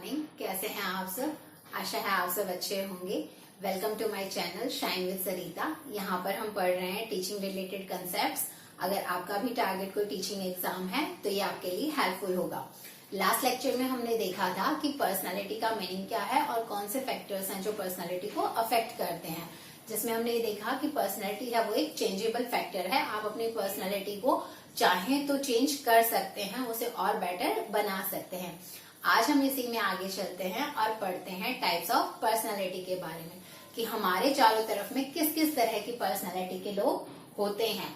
Morning. कैसे हैं आप सब? आशा है आप सब अच्छे होंगे। Welcome to my channel shine with Sarita. यहाँ पर हम पढ़ रहे हैं टीचिंग रिलेटेड कंसेप्ट्स। अगर आपका भी टारगेट कोई टीचिंग एग्जाम है तो ये आपके लिए हेल्पफुल होगा। लास्ट लेक्चर में हमने देखा था कि पर्सनालिटी का मीनिंग क्या है और कौन से फैक्टर्स हैं जो पर्सनालिटी को अफेक्ट करते हैं, जिसमें हमने ये देखा कि पर्सनालिटी है वो एक चेंजेबल फैक्टर है। आप अपनी पर्सनालिटी को चाहें तो चेंज कर सकते हैं, उसे और बेटर बना सकते हैं। आज हम इसी में आगे चलते हैं और पढ़ते हैं टाइप्स ऑफ पर्सनालिटी के बारे में कि हमारे चारों तरफ में किस किस तरह की पर्सनालिटी के लोग होते हैं।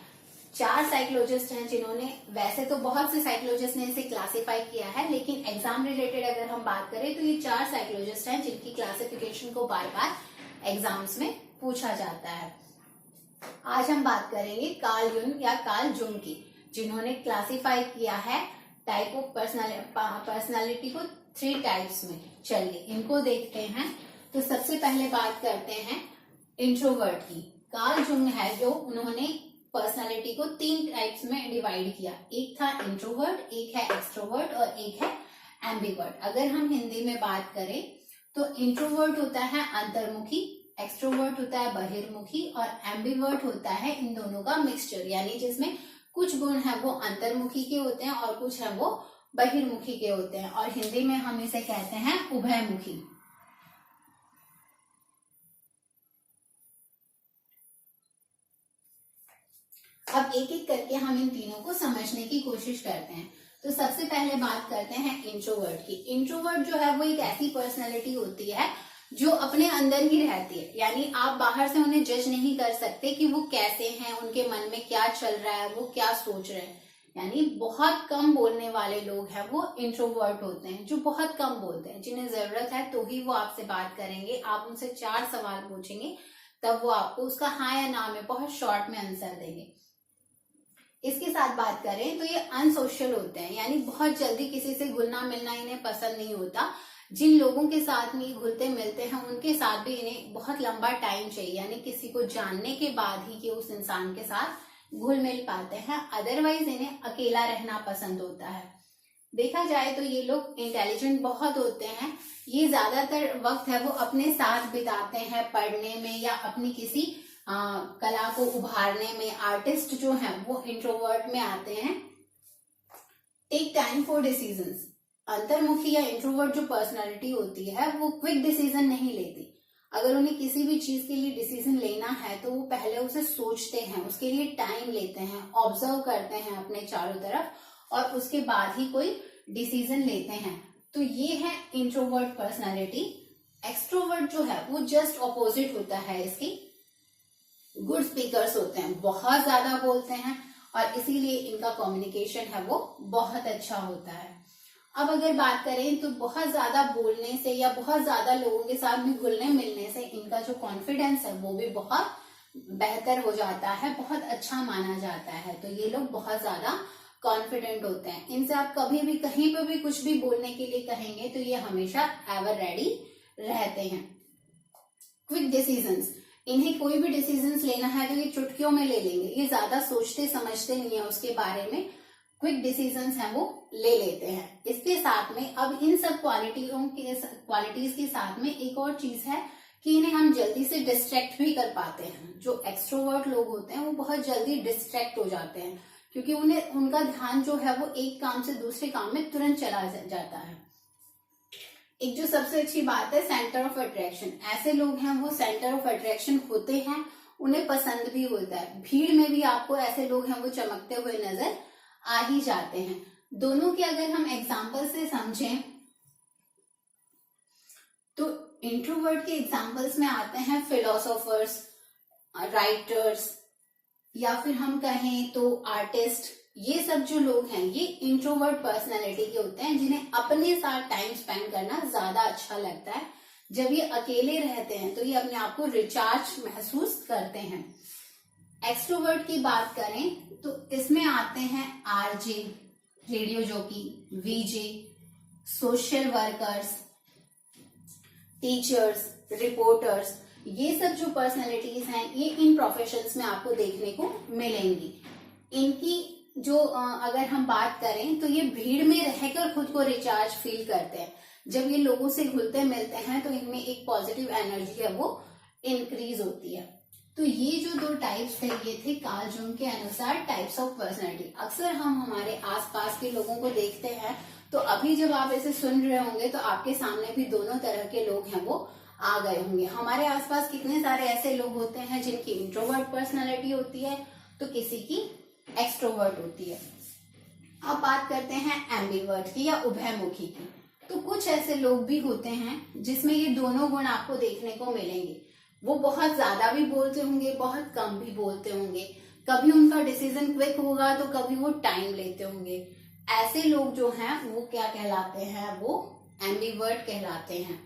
4 साइकोलॉजिस्ट हैं जिन्होंने, वैसे तो बहुत से साइकोलॉजिस्ट ने इसे क्लासिफाई किया है, लेकिन एग्जाम रिलेटेड अगर हम बात करें तो ये 4 साइकोलॉजिस्ट हैं जिनकी क्लासिफिकेशन को बार बार एग्जाम्स में पूछा जाता है। आज हम बात करेंगे कार्ल युंग या कार्ल जुंग की, जिन्होंने क्लासिफाई किया है टाइप ऑफ पर्सनालिटी को 3 टाइप्स में। चलिए इनको देखते हैं। तो सबसे पहले बात करते हैं इंट्रोवर्ट की। कार्ल जुंग है जो उन्होंने पर्सनालिटी को 3 टाइप्स में डिवाइड किया। एक था इंट्रोवर्ट, एक है एक्सट्रोवर्ट और एक है एम्बिवर्ट। अगर हम हिंदी में बात करें तो इंट्रोवर्ट होता है अंतर्मुखी, एक्सट्रोवर्ट होता है बहिर्मुखी और एम्बिवर्ट होता है इन दोनों का मिक्सचर, यानी जिसमें कुछ गुण है वो अंतर्मुखी के होते हैं और कुछ है वो बहिर्मुखी के होते हैं, और हिंदी में हम इसे कहते हैं उभयमुखी। अब एक एक करके हम इन तीनों को समझने की कोशिश करते हैं। तो सबसे पहले बात करते हैं इंट्रोवर्ट की। इंट्रोवर्ट जो है वो एक ऐसी पर्सनैलिटी होती है जो अपने अंदर ही रहती है, यानी आप बाहर से उन्हें जज नहीं कर सकते कि वो कैसे हैं, उनके मन में क्या चल रहा है, वो क्या सोच रहे हैं। यानी बहुत कम बोलने वाले लोग हैं वो इंट्रोवर्ट होते हैं, जो बहुत कम बोलते हैं। जिन्हें जरूरत है तो ही वो आपसे बात करेंगे। आप उनसे 4 सवाल पूछेंगे तब वो आपको उसका हाँ या ना में बहुत शॉर्ट में आंसर देंगे। इसके साथ बात करें तो ये अनसोशल होते हैं, यानी बहुत जल्दी किसी से घुलना मिलना इन्हें पसंद नहीं होता। जिन लोगों के साथ में घुलते मिलते हैं उनके साथ भी इन्हें बहुत लंबा टाइम चाहिए, यानी किसी को जानने के बाद ही कि उस इंसान के साथ घुल मिल पाते हैं। अदरवाइज इन्हें अकेला रहना पसंद होता है। देखा जाए तो ये लोग इंटेलिजेंट बहुत होते हैं। ये ज्यादातर वक्त है वो अपने साथ बिताते हैं पढ़ने में या अपनी किसी कला को उभारने में। आर्टिस्ट जो हैं वो इंट्रोवर्ट में आते हैं। Take time for decisions. अंतर्मुखी या इंट्रोवर्ट जो पर्सनालिटी होती है वो क्विक डिसीजन नहीं लेती। अगर उन्हें किसी भी चीज के लिए डिसीजन लेना है तो वो पहले उसे सोचते हैं, उसके लिए टाइम लेते हैं, ऑब्जर्व करते हैं अपने चारों तरफ और उसके बाद ही कोई डिसीजन लेते हैं। तो ये है इंट्रोवर्ट पर्सनालिटी। एक्सट्रोवर्ट जो है वो जस्ट ऑपोजिट होता है इसकी। गुड स्पीकर्स होते हैं, बहुत ज्यादा बोलते हैं और इसीलिए इनका कम्युनिकेशन है वो बहुत अच्छा होता है। अब अगर बात करें तो बहुत ज्यादा बोलने से या बहुत ज्यादा लोगों के साथ में घुलने मिलने से इनका जो कॉन्फिडेंस है वो भी बहुत बेहतर हो जाता है, बहुत अच्छा माना जाता है। तो ये लोग बहुत ज्यादा कॉन्फिडेंट होते हैं। इनसे आप कभी भी कहीं पर भी कुछ भी बोलने के लिए कहेंगे तो ये हमेशा एवर रेडी रहते हैं। Quick decisions. इन्हें कोई भी डिसीजंस लेना है तो ये चुटकियों में ले लेंगे, ये ज्यादा सोचते समझते नहीं है उसके बारे में। क्विक डिसीजंस हैं वो ले लेते हैं। इसके साथ में अब इन सब क्वालिटीज के साथ में एक और चीज है कि इन्हें हम जल्दी से डिस्ट्रैक्ट भी कर पाते हैं। जो एक्सट्रोवर्ट लोग होते हैं वो बहुत जल्दी डिस्ट्रैक्ट हो जाते हैं क्योंकि उनका ध्यान जो है वो एक काम से दूसरे काम में तुरंत चला जाता है। एक जो सबसे अच्छी बात है सेंटर ऑफ अट्रैक्शन। ऐसे लोग हैं वो सेंटर ऑफ अट्रैक्शन होते हैं, उन्हें पसंद भी होता है। भीड़ में भी आपको ऐसे लोग हैं वो चमकते हुए नजर आ ही जाते हैं। दोनों के अगर हम एग्जाम्पल से समझें तो इंट्रोवर्ट के एग्जाम्पल्स में आते हैं फिलोसोफर्स, राइटर्स या फिर हम कहें तो आर्टिस्ट। ये सब जो लोग हैं ये इंट्रोवर्ट पर्सनालिटी के होते हैं, जिन्हें अपने साथ टाइम स्पेंड करना ज्यादा अच्छा लगता है। जब ये अकेले रहते हैं तो ये अपने आप को रिचार्ज महसूस करते हैं। एक्सट्रोवर्ट की बात करें तो इसमें आते हैं आरजे, रेडियो जॉकी, वीजे, सोशल वर्कर्स, टीचर्स, रिपोर्टर्स। ये सब जो पर्सनालिटीज हैं ये इन प्रोफेशंस में आपको देखने को मिलेंगी। इनकी जो अगर हम बात करें तो ये भीड़ में रहकर खुद को रिचार्ज फील करते हैं। जब ये लोगों से घुलते मिलते हैं तो इनमें एक पॉजिटिव एनर्जी है वो इंक्रीज होती है। तो ये जो 2 टाइप्स थे ये थे कार्ल जंग के अनुसार टाइप्स ऑफ पर्सनैलिटी। अक्सर हम हमारे आसपास के लोगों को देखते हैं, तो अभी जब आप इसे सुन रहे होंगे तो आपके सामने भी दोनों तरह के लोग हैं वो आ गए होंगे। हमारे आसपास कितने सारे ऐसे लोग होते हैं जिनकी इंट्रोवर्ट पर्सनैलिटी होती है तो किसी की एक्सट्रोवर्ट होती है। अब बात करते हैं एम्बिवर्ट की या उभयमुखी की। तो कुछ ऐसे लोग भी होते हैं जिसमें ये दोनों गुण आपको देखने को मिलेंगे। वो बहुत ज्यादा भी बोलते होंगे, बहुत कम भी बोलते होंगे, कभी उनका डिसीजन क्विक होगा तो कभी वो टाइम लेते होंगे। ऐसे लोग जो हैं वो क्या कहलाते हैं, वो एम्बिवर्ट कहलाते हैं।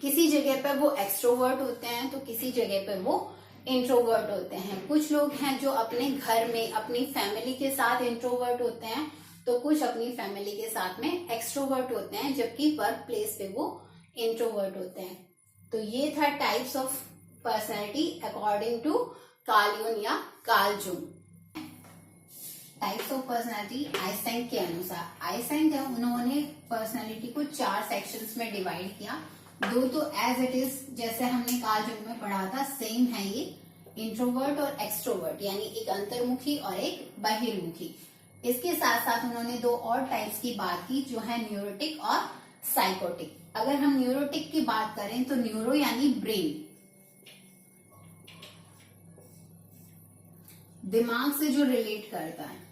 किसी जगह पर वो एक्सट्रोवर्ट होते हैं तो किसी जगह पर वो इंट्रोवर्ट होते हैं। कुछ लोग हैं जो अपने घर में अपनी फैमिली के साथ इंट्रोवर्ट होते हैं तो कुछ अपनी फैमिली के साथ में एक्सट्रोवर्ट होते हैं, जबकि वर्क प्लेस पे वो इंट्रोवर्ट होते हैं। तो ये था types of personality according to Carl Jung या कार्ल जंग। टाइप्स ऑफ पर्सनैलिटी आइंस्टाइन के अनुसार, आइंस्टाइन जब उन्होंने पर्सनैलिटी को 4 सेक्शंस में डिवाइड किया, 2 तो एज इट इज जैसे हमने कार्ल जंग में पढ़ा था सेम है ये, इंट्रोवर्ट और एक्सट्रोवर्ट, यानी एक अंतर्मुखी और एक बहिर्मुखी। इसके साथ साथ उन्होंने 2 और टाइप्स की बात की जो है न्यूरोटिक और साइकोटिक। अगर हम न्यूरोटिक की बात करें तो न्यूरो यानी ब्रेन, दिमाग से जो रिलेट करता है।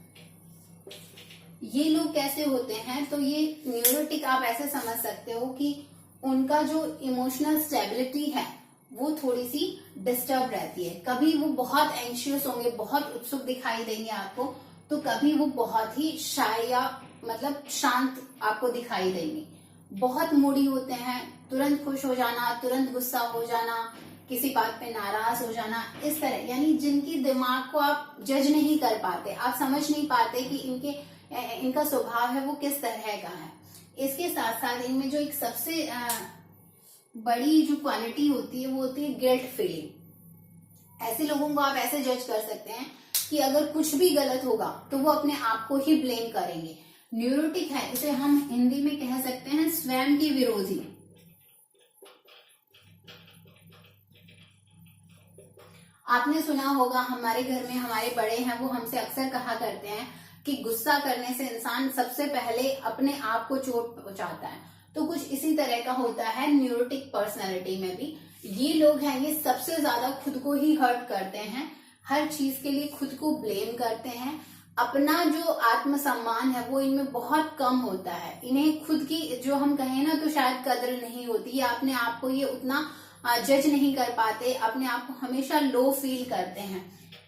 ये लोग कैसे होते हैं, तो ये न्यूरोटिक आप ऐसे समझ सकते हो कि उनका जो इमोशनल स्टेबिलिटी है वो थोड़ी सी डिस्टर्ब रहती है। कभी वो बहुत एंशियस होंगे, बहुत उत्सुक दिखाई देंगे आपको, तो कभी वो बहुत ही शाय या मतलब शांत आपको दिखाई देंगे। बहुत मूडी होते हैं, तुरंत खुश हो जाना, तुरंत गुस्सा हो जाना, किसी बात पे नाराज हो जाना, इस तरह, यानी जिनकी दिमाग को आप जज नहीं कर पाते, आप समझ नहीं पाते कि इनका स्वभाव है वो किस तरह का है। इसके साथ साथ इनमें जो एक सबसे बड़ी जो क्वालिटी होती है वो होती है गिल्ट फीलिंग। ऐसे लोगों को आप ऐसे जज कर सकते हैं कि अगर कुछ भी गलत होगा तो वो अपने आप को ही ब्लेम करेंगे। न्यूरोटिक है, इसे हम हिंदी में कह सकते हैं स्वयं की विरोधी। आपने सुना होगा, हमारे घर में हमारे बड़े हैं वो हमसे अक्सर कहा करते हैं कि गुस्सा करने से इंसान सबसे पहले अपने आप को चोट पहुंचाता है। तो कुछ इसी तरह का होता है न्यूरोटिक पर्सनालिटी में भी। ये लोग हैं ये सबसे ज्यादा खुद को ही हर्ट करते हैं, हर चीज के लिए खुद को ब्लेम करते हैं। अपना जो आत्मसम्मान है वो इनमें बहुत कम होता है। इन्हें खुद की जो हम कहें ना तो शायद कद्र नहीं होती, या अपने आप को ये उतना जज नहीं कर पाते, अपने आप को हमेशा लो फील करते हैं।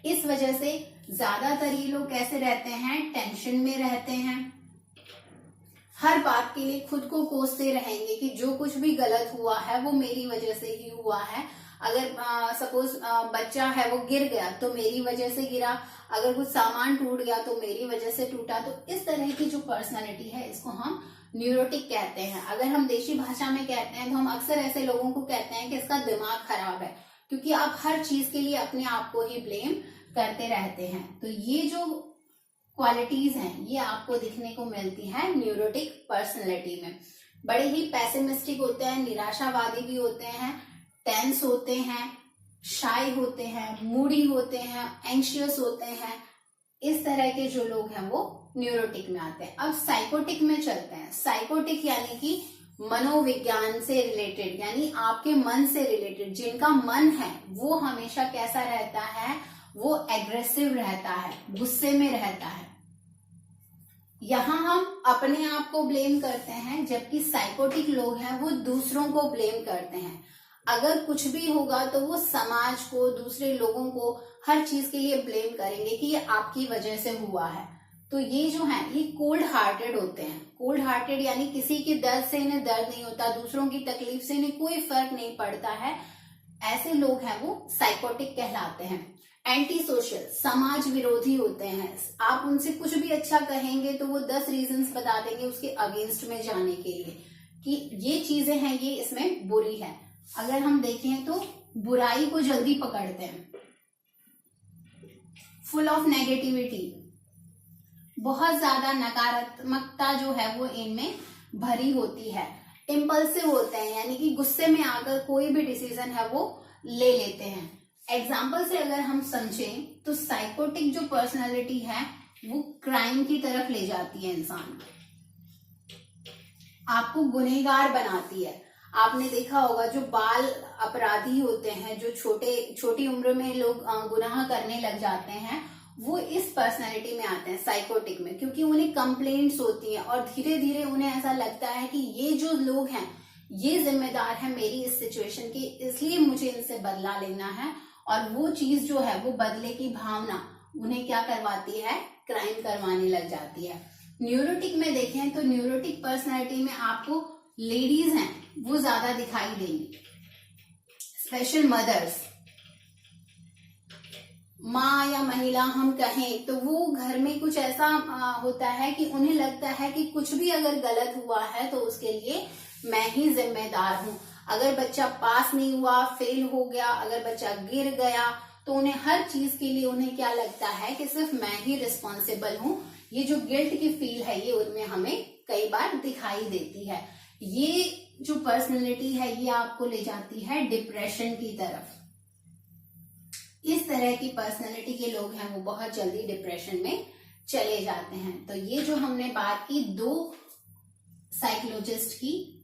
इस वजह से ज्यादातर ये लोग कैसे रहते हैं, टेंशन में रहते हैं, हर बात के लिए खुद को कोसते रहेंगे कि जो कुछ भी गलत हुआ है वो मेरी वजह से ही हुआ है। अगर सपोज बच्चा है वो गिर गया तो मेरी वजह से गिरा, अगर कुछ सामान टूट गया तो मेरी वजह से टूटा। तो इस तरह की जो पर्सनालिटी है इसको हम न्यूरोटिक कहते हैं। अगर हम देशी भाषा में कहते हैं तो हम अक्सर ऐसे लोगों को कहते हैं कि इसका दिमाग खराब है, क्योंकि आप हर चीज के लिए अपने आप को ही ब्लेम करते रहते हैं। तो ये जो क्वालिटीज हैं ये आपको दिखने को मिलती है न्यूरोटिक पर्सनैलिटी में। बड़े ही पैसिमिस्टिक होते हैं, निराशावादी भी होते हैं, टेंस होते हैं, शाय होते हैं, मूडी होते हैं, एंशियस होते हैं। इस तरह के जो लोग हैं वो न्यूरोटिक में आते हैं। अब साइकोटिक में चलते हैं। साइकोटिक यानी कि मनोविज्ञान से रिलेटेड, यानी आपके मन से रिलेटेड। जिनका मन है वो हमेशा कैसा रहता है, वो एग्रेसिव रहता है, गुस्से में रहता है। यहाँ हम अपने आप को ब्लेम करते हैं, जबकि साइकोटिक लोग हैं वो दूसरों को ब्लेम करते हैं। अगर कुछ भी होगा तो वो समाज को, दूसरे लोगों को, हर चीज के लिए ब्लेम करेंगे कि ये आपकी वजह से हुआ है। तो ये जो है ये कोल्ड हार्टेड होते हैं। कोल्ड हार्टेड यानी किसी के दर्द से इन्हें दर्द नहीं होता, दूसरों की तकलीफ से इन्हें कोई फर्क नहीं पड़ता है। ऐसे लोग हैं वो साइकोटिक कहलाते हैं। एंटी सोशल, समाज विरोधी होते हैं। आप उनसे कुछ भी अच्छा कहेंगे तो वो 10 रीजंस बता देंगे उसके अगेंस्ट में जाने के लिए कि ये चीजें हैं ये इसमें बुरी है। अगर हम देखें तो बुराई को जल्दी पकड़ते हैं। फुल ऑफ नेगेटिविटी, बहुत ज्यादा नकारात्मकता जो है वो इनमें भरी होती है, इम्पल्सिव होते हैं, यानी कि गुस्से में आकर कोई भी डिसीजन है वो ले लेते हैं। एग्जाम्पल से अगर हम समझें तो साइकोटिक जो पर्सनालिटी है वो क्राइम की तरफ ले जाती है इंसान को, आपको गुनहगार बनाती है। आपने देखा होगा जो बाल अपराधी होते हैं, जो छोटी उम्र में लोग गुनाह करने लग जाते हैं, वो इस पर्सनालिटी में आते हैं, साइकोटिक में, क्योंकि उन्हें कंप्लेंट्स होती हैं और धीरे धीरे उन्हें ऐसा लगता है कि ये जो लोग हैं ये जिम्मेदार है मेरी इस सिचुएशन की, इसलिए मुझे इनसे बदला लेना है। और वो चीज जो है, वो बदले की भावना उन्हें क्या करवाती है, क्राइम करवाने लग जाती है। न्यूरोटिक में देखें तो न्यूरोटिक पर्सनालिटी में आपको लेडीज हैं वो ज्यादा दिखाई देंगी, स्पेशल मदर्स, माँ या महिला हम कहें तो वो घर में कुछ ऐसा होता है कि उन्हें लगता है कि कुछ भी अगर गलत हुआ है तो उसके लिए मैं ही जिम्मेदार हूँ। अगर बच्चा पास नहीं हुआ, फेल हो गया, अगर बच्चा गिर गया, तो उन्हें हर चीज के लिए उन्हें क्या लगता है कि सिर्फ मैं ही रिस्पॉन्सिबल हूँ। ये जो गिल्ट की फील है ये उनमें हमें कई बार दिखाई देती है। ये जो पर्सनैलिटी है ये आपको ले जाती है डिप्रेशन की तरफ। इस तरह की पर्सनैलिटी के लोग हैं वो बहुत जल्दी डिप्रेशन में चले जाते हैं। तो ये जो हमने बात की दो साइकोलॉजिस्ट की,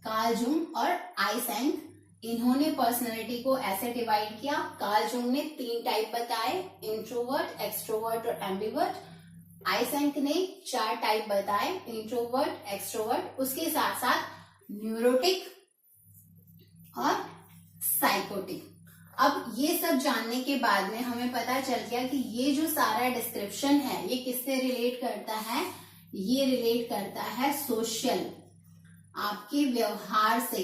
कार्ल जूंग और आइसेंक, इन्होंने पर्सनैलिटी को ऐसे डिवाइड किया। कार्ल जूंग ने 3 टाइप बताए, इंट्रोवर्ट, एक्सट्रोवर्ट और एम्बिवर्ट। आइसेंक ने 4 टाइप बताए, इंट्रोवर्ट, एक्सट्रोवर्ट, उसके साथ साथ न्यूरोटिक और साइकोटिक। अब ये सब जानने के बाद में हमें पता चल गया कि ये जो सारा डिस्क्रिप्शन है ये किससे रिलेट करता है, ये रिलेट करता है सोशल, आपके व्यवहार से।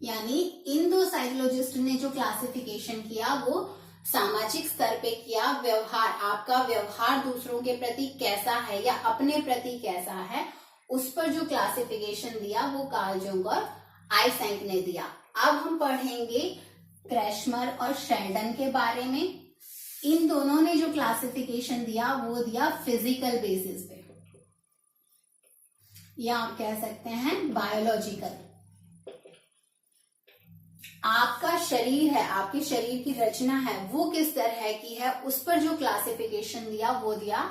यानी इन दो साइकोलॉजिस्ट ने जो क्लासिफिकेशन किया वो सामाजिक स्तर पे किया, व्यवहार, आपका व्यवहार दूसरों के प्रति कैसा है या अपने प्रति कैसा है, उस पर जो क्लासिफिकेशन दिया वो कार्ल जूंग और आइसेंक ने दिया। अब हम पढ़ेंगे क्रैशमर और शेल्डन के बारे में। इन दोनों ने जो क्लासिफिकेशन दिया वो दिया फिजिकल बेसिस पे, या आप कह सकते हैं बायोलॉजिकल। आपका शरीर है, आपके शरीर की रचना है वो किस तरह की है, उस पर जो क्लासिफिकेशन दिया वो दिया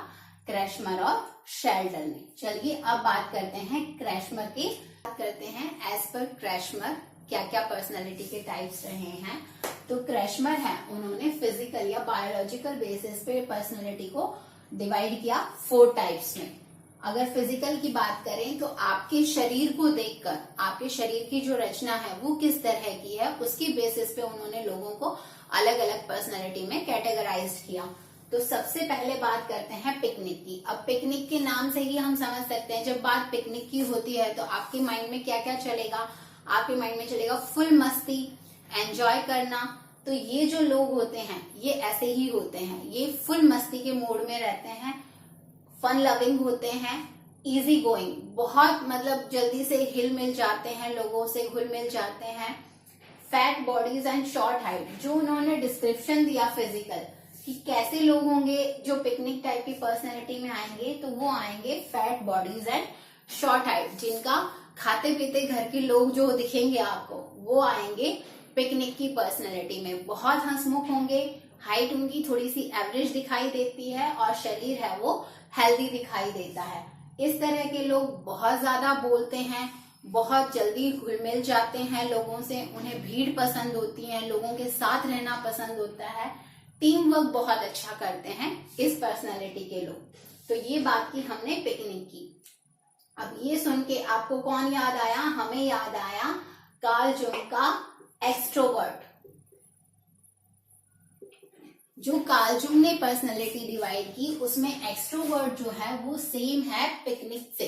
क्रैशमर और शेल्डन ने। चलिए अब बात करते हैं क्रैशमर की। बात करते हैं एज पर क्रैशमर क्या क्या पर्सनालिटी के टाइप्स रहे हैं। तो क्रैशमर है, उन्होंने फिजिकल या बायोलॉजिकल बेसिस पे पर्सनालिटी को डिवाइड किया 4 टाइप्स में। अगर फिजिकल की बात करें तो आपके शरीर को देखकर, आपके शरीर की जो रचना है वो किस तरह की है, उसकी बेसिस पे उन्होंने लोगों को अलग अलग पर्सनालिटी में कैटेगराइज किया। तो सबसे पहले बात करते हैं पिकनिक की। अब पिकनिक के नाम से ही हम समझ सकते हैं, जब बात पिकनिक की होती है तो आपके माइंड में क्या क्या चलेगा, आपके माइंड में चलेगा फुल मस्ती, एंजॉय करना। तो ये जो लोग होते हैं ये ऐसे ही होते हैं, ये फुल मस्ती के मूड में रहते हैं, फन लविंग होते हैं, इजी गोइंग, बहुत मतलब जल्दी से हिल मिल जाते हैं, लोगों से घुल मिल जाते हैं। Fat bodies and short height, जो उन्होंने डिस्क्रिप्शन दिया फिजिकल कि कैसे लोग होंगे जो पिकनिक टाइप की पर्सनैलिटी में आएंगे, तो वो आएंगे fat bodies and short height, जिनका खाते पीते घर के लोग जो दिखेंगे आपको वो आएंगे पिकनिक की पर्सनैलिटी में। बहुत हंसमुख होंगे, हाइट उनकी थोड़ी सी एवरेज दिखाई देती है और शरीर है वो हेल्दी दिखाई देता है। इस तरह के लोग बहुत ज्यादा बोलते हैं, बहुत जल्दी घुल मिल जाते हैं लोगों से, उन्हें भीड़ पसंद होती है, लोगों के साथ रहना पसंद होता है, टीम वर्क बहुत अच्छा करते हैं इस पर्सनालिटी के लोग। तो ये बात की हमने पिकनिक की। अब ये सुन के आपको कौन याद आया, हमें याद आया कार्ल जूंग का एक्सट्रोवर्ट। जो कार्ल जूंग ने पर्सनालिटी डिवाइड की उसमें एक्सट्रोवर्ट जो है वो सेम है पिकनिक से।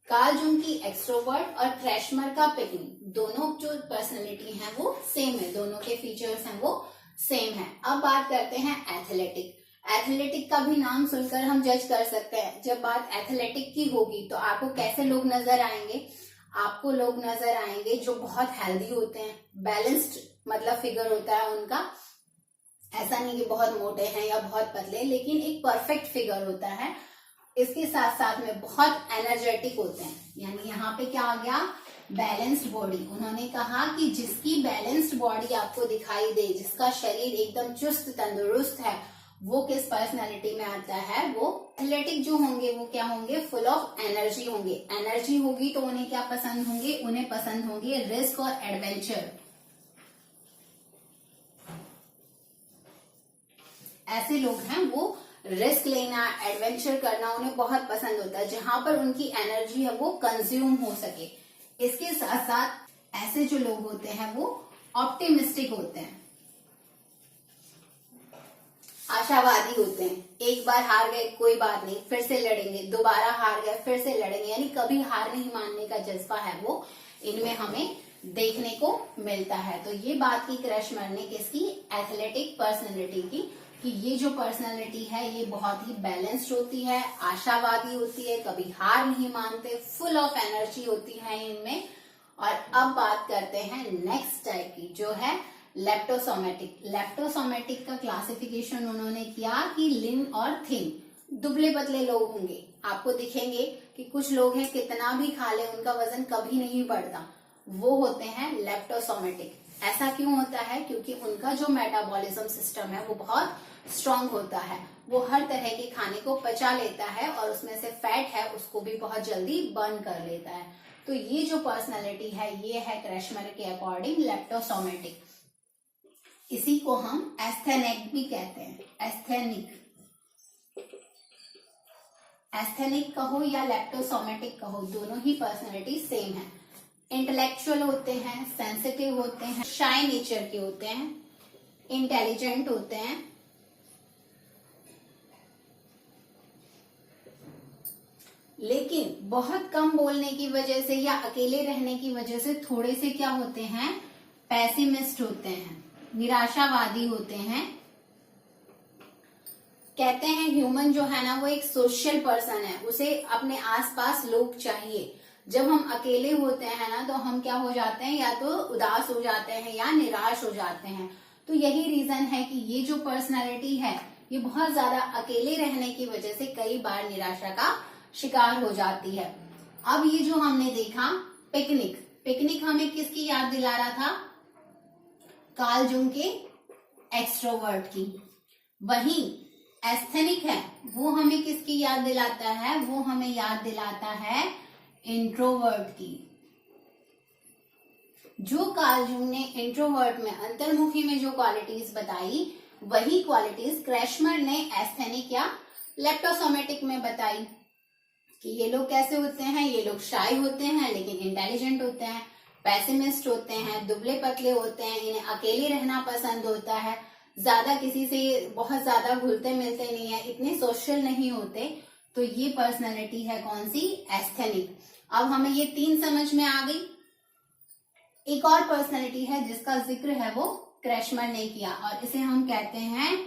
कार्ल जूंग की एक्सट्रोवर्ट और क्रैशमर का पिकनिक, दोनों जो पर्सनालिटी है वो सेम है, दोनों के फीचर्स हैं वो सेम है। अब बात करते हैं एथलेटिक। एथलेटिक का भी नाम सुनकर हम जज कर सकते हैं, जब बात एथलेटिक की होगी तो आपको कैसे लोग नजर आएंगे, आपको लोग नजर आएंगे जो बहुत हेल्दी होते हैं, बैलेंस्ड मतलब फिगर होता है उनका, ऐसा नहीं कि बहुत मोटे हैं या बहुत पतले, लेकिन एक परफेक्ट फिगर होता है। इसके साथ साथ में बहुत एनर्जेटिक होते हैं। यानी यहाँ पे क्या आ गया, बैलेंस्ड बॉडी। उन्होंने कहा कि जिसकी बैलेंस्ड बॉडी आपको दिखाई दे, जिसका शरीर एकदम चुस्त तंदुरुस्त है, वो किस पर्सनालिटी में आता है, वो एथलेटिक जो होंगे वो क्या होंगे, फुल ऑफ एनर्जी होंगे। एनर्जी होगी तो उन्हें क्या पसंद होंगे, उन्हें पसंद होंगे रिस्क और एडवेंचर। ऐसे लोग हैं वो रिस्क लेना, एडवेंचर करना उन्हें बहुत पसंद होता है, जहां पर उनकी एनर्जी है वो कंज्यूम हो सके। इसके साथ साथ ऐसे जो लोग होते हैं वो ऑप्टिमिस्टिक होते हैं, आशावादी होते हैं। एक बार हार गए कोई बात नहीं, फिर से लड़ेंगे, दोबारा हार गए फिर से लड़ेंगे, यानी कभी हार नहीं मानने का जज्बा है वो इनमें हमें देखने को मिलता है। तो ये बात की क्रैशमर ने किसकी, एथलेटिक पर्सनैलिटी की, कि ये जो पर्सनैलिटी है ये बहुत ही बैलेंस्ड होती है, आशावादी होती है, कभी हार नहीं मानते, फुल ऑफ एनर्जी होती है इनमें। और अब बात करते हैं नेक्स्ट टाइप की, जो है लेप्टोसोमेटिक। लेप्टोसोमेटिक का क्लासिफिकेशन उन्होंने किया कि लिन और थिन, दुबले पतले लोग होंगे। आपको दिखेंगे कि कुछ लोग हैं कितना भी खा ले उनका वजन कभी नहीं बढ़ता, वो होते हैं लेप्टोसोमेटिक। ऐसा क्यों होता है, क्योंकि उनका जो मेटाबॉलिज्म सिस्टम है वो बहुत स्ट्रांग होता है, वो हर तरह के खाने को पचा लेता है और उसमें से फैट है उसको भी बहुत जल्दी बर्न कर लेता है। तो ये जो पर्सनालिटी है ये है क्रैशमर के अकॉर्डिंग लेप्टोसोमेटिक। इसी को हम एस्थेनिक भी कहते हैं। एस्थेनिक कहो या लेप्टोसोमेटिक कहो, दोनों ही पर्सनालिटी सेम है। इंटेलेक्चुअल होते हैं, सेंसिटिव होते हैं, शाय नेचर के होते हैं, इंटेलिजेंट होते हैं, लेकिन बहुत कम बोलने की वजह से या अकेले रहने की वजह से थोड़े से क्या होते हैं, पैसिमिस्ट होते हैं, निराशावादी होते हैं। कहते हैं ह्यूमन जो है ना वो एक सोशल पर्सन है, उसे अपने आसपास लोग चाहिए। जब हम अकेले होते हैं ना तो हम क्या हो जाते हैं, या तो उदास हो जाते हैं या निराश हो जाते हैं। तो यही रीजन है कि ये जो पर्सनालिटी है ये बहुत ज्यादा अकेले रहने की वजह से कई बार निराशा का शिकार हो जाती है। अब ये जो हमने देखा पिकनिक, पिकनिक हमें किसकी याद दिला रहा था, कार्ल जंग के एक्सट्रोवर्ट की। वहीं एस्थेनिक है वो हमें किसकी याद दिलाता है, वो हमें याद दिलाता है इंट्रोवर्ट की। जो कार्ल जंग ने इंट्रोवर्ट में, अंतर्मुखी में जो क्वालिटीज बताई, वही क्वालिटीज क्रैशमर ने एस्थेनिक या लेप्टोसोमेटिक में बताई। कि ये लोग कैसे होते हैं, ये लोग शाय होते हैं लेकिन इंटेलिजेंट होते हैं, पैसिमिस्ट होते हैं, दुबले पतले होते हैं, इन्हें अकेले रहना पसंद होता है, ज्यादा किसी से बहुत ज्यादा घुलते मिलते नहीं है, इतने सोशल नहीं होते। तो ये पर्सनालिटी है कौन सी, एस्थेनिक। अब हमें ये तीन समझ में आ गई। एक और पर्सनालिटी है जिसका जिक्र है वो क्रैशमर ने किया और इसे हम कहते हैं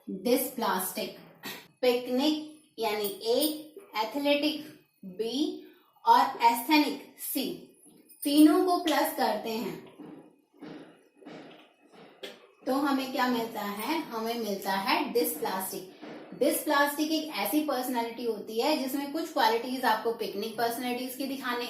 डिस्प्लास्टिक। पिकनिक यानी ए, एथलेटिक बी और एस्थेनिक सी, तीनों को प्लस करते हैं तो हमें क्या मिलता है, हमें मिलता है डिस्प्लास्टिक। डिस्प्लास्टिक एक ऐसी पर्सनालिटी होती है जिसमें कुछ क्वालिटीज आपको पिकनिक पर्सनालिटीज की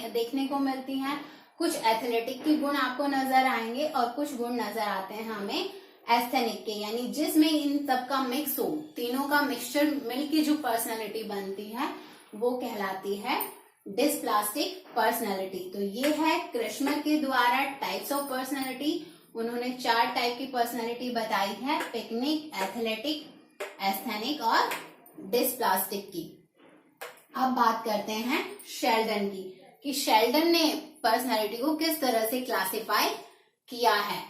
देखने को मिलती हैं, कुछ एथलेटिक के गुण आपको नजर आएंगे और कुछ गुण नजर आते हैं हमें एस्थेनिक के। यानी जिसमें इन सब का मिक्स हो, तीनों का मिक्सचर मिलके जो पर्सनालिटी बनती है वो कहलाती है डिस्प्लास्टिक पर्सनालिटी। तो ये है क्रैशमर के द्वारा टाइप्स ऑफ पर्सनालिटी। उन्होंने 4 टाइप की पर्सनालिटी बताई है, पिकनिक, एथलेटिक, एस्थेनिक और डिस्प्लास्टिक की। अब बात करते हैं शेल्डन की, कि शेल्डन ने पर्सनालिटी को किस तरह से क्लासिफाई किया है।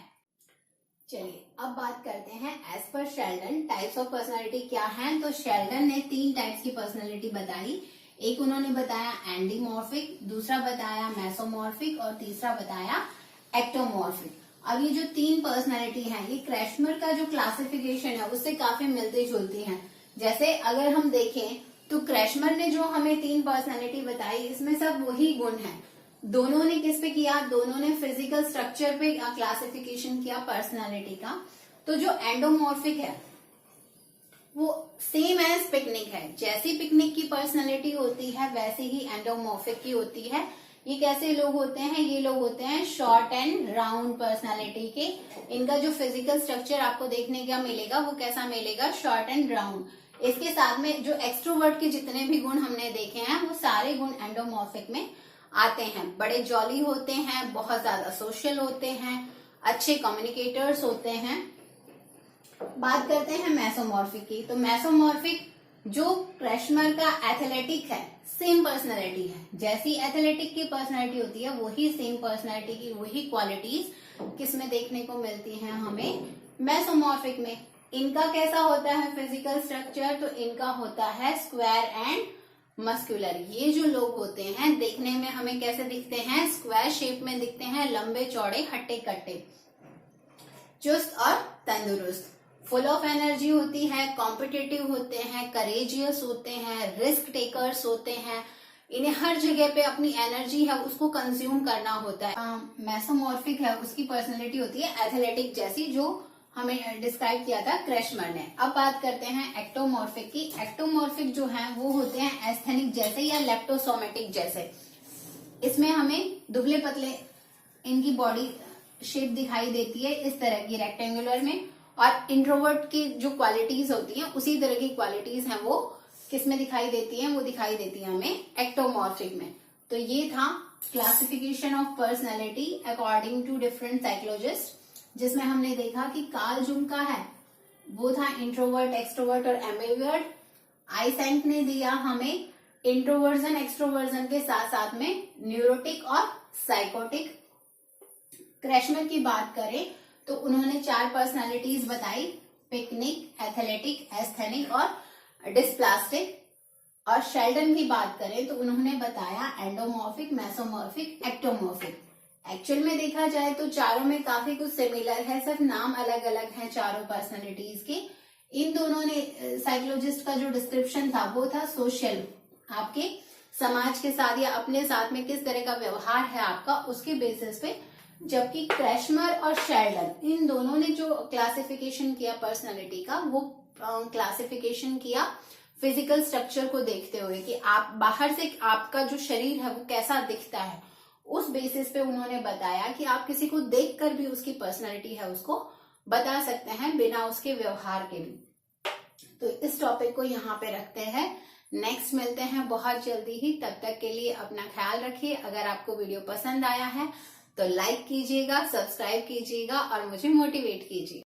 चलिए अब बात करते हैं as per Sheldon types of personality क्या है। तो शेल्डन ने 3 टाइप्स की पर्सनालिटी बताई। एक उन्होंने बताया एंडीमॉर्फिक, दूसरा बताया मेसोमॉर्फिक और तीसरा बताया एक्टोमॉर्फिक। अब ये जो 3 पर्सनालिटी है ये क्रैशमर का जो क्लासिफिकेशन है उससे काफी मिलती जुलती हैं। जैसे अगर हम देखें तो क्रैशमर ने जो हमें 3 पर्सनालिटी बताई इसमें सब वही गुण है। दोनों ने किस पे किया, दोनों ने फिजिकल स्ट्रक्चर पे क्लासिफिकेशन किया पर्सनालिटी का। तो जो एंडोमॉर्फिक है वो सेम एज पिकनिक है। जैसी पिकनिक की पर्सनैलिटी होती है वैसे ही एंडोमॉर्फिक की होती है। ये कैसे लोग होते हैं? ये लोग होते हैं शॉर्ट एंड राउंड पर्सनालिटी के। इनका जो फिजिकल स्ट्रक्चर आपको देखने का मिलेगा वो कैसा मिलेगा? Short and round. इसके साथ में जो एक्सट्रोवर्ट के जितने भी गुण हमने देखे हैं वो सारे गुण एंडोमॉर्फिक में आते हैं। बड़े जॉली होते हैं, बहुत ज्यादा सोशल होते हैं, अच्छे कम्युनिकेटर्स होते हैं। बात करते हैं मेसोमॉर्फिक की। तो मेसोमॉर्फिक जो क्रैशमर का एथलेटिक है, सेम पर्सनैलिटी है। जैसी एथलेटिक की पर्सनैलिटी होती है वही सेम पर्सनैलिटी की वही क्वालिटीज किसमें देखने को मिलती हैं? हमें मेसोमॉर्फिक में। इनका कैसा होता है फिजिकल स्ट्रक्चर? तो इनका होता है स्क्वायर एंड मस्कुलर। ये जो लोग होते हैं देखने में हमें कैसे दिखते हैं? स्क्वायर शेप में दिखते हैं, लंबे चौड़े हट्टे कट्टे, चुस्त और तंदुरुस्त, फुल ऑफ एनर्जी होती है, कॉम्पिटिटिव होते हैं, करेजियस होते हैं, रिस्क टेकर्स होते हैं। इन्हें हर जगह पे अपनी एनर्जी है उसको कंज्यूम करना होता है। मेसोमॉर्फिक है उसकी पर्सनैलिटी होती है एथलेटिक जैसी, जो हमें डिस्क्राइब किया था क्रैशमर ने। अब बात करते हैं एक्टोमॉर्फिक की। एक्टोमॉर्फिक जो है वो होते हैं एस्थेनिक जैसे या लेप्टोसोमेटिक जैसे। इसमें हमें दुबले पतले इनकी बॉडी शेप दिखाई देती है इस तरह की रेक्टेंगुलर में। और इंट्रोवर्ट की जो क्वालिटीज होती हैं उसी तरह की क्वालिटीज हैं वो किसमें दिखाई देती हैं? वो दिखाई देती है हमें एक्टोमॉर्फिक में। तो ये था classification of personality according to different psychologist, जिसमें हमने देखा कि कार्ल जुंग का है वो था इंट्रोवर्ट, एक्सट्रोवर्ट और एम्बिवर्ट। आइसेंक ने दिया हमें इंट्रोवर्जन एक्सट्रोवर्जन के साथ साथ में न्यूरोटिक और साइकोटिक। क्रैशमर की बात करें तो उन्होंने 4 पर्सनालिटीज बताई, पिकनिक, एथलेटिक, एस्थेनिक और डिस्प्लास्टिक। और शेल्डन की बात करें तो उन्होंने बताया एंडोमॉर्फिक, मेसोमॉर्फिक, एक्टोमॉर्फिक। एक्चुअल में देखा जाए तो चारों में काफी कुछ सिमिलर है, सिर्फ नाम अलग अलग है चारों पर्सनालिटीज के। इन दोनों ने साइकोलॉजिस्ट का जो डिस्क्रिप्शन था वो था सोशल, आपके समाज के साथ या अपने साथ में किस तरह का व्यवहार है आपका उसके बेसिस पे। जबकि क्रैशमर और शेल्डन इन दोनों ने जो क्लासिफिकेशन किया पर्सनालिटी का वो क्लासिफिकेशन किया फिजिकल स्ट्रक्चर को देखते हुए कि आप बाहर से आपका जो शरीर है वो कैसा दिखता है। उस बेसिस पे उन्होंने बताया कि आप किसी को देखकर भी उसकी पर्सनालिटी है उसको बता सकते हैं बिना उसके व्यवहार के भी। तो इस टॉपिक को यहाँ पे रखते हैं, नेक्स्ट मिलते हैं बहुत जल्दी ही। तब तक के लिए अपना ख्याल रखिए। अगर आपको वीडियो पसंद आया है तो लाइक कीजिएगा, सब्सक्राइब कीजिएगा और मुझे मोटिवेट कीजिए।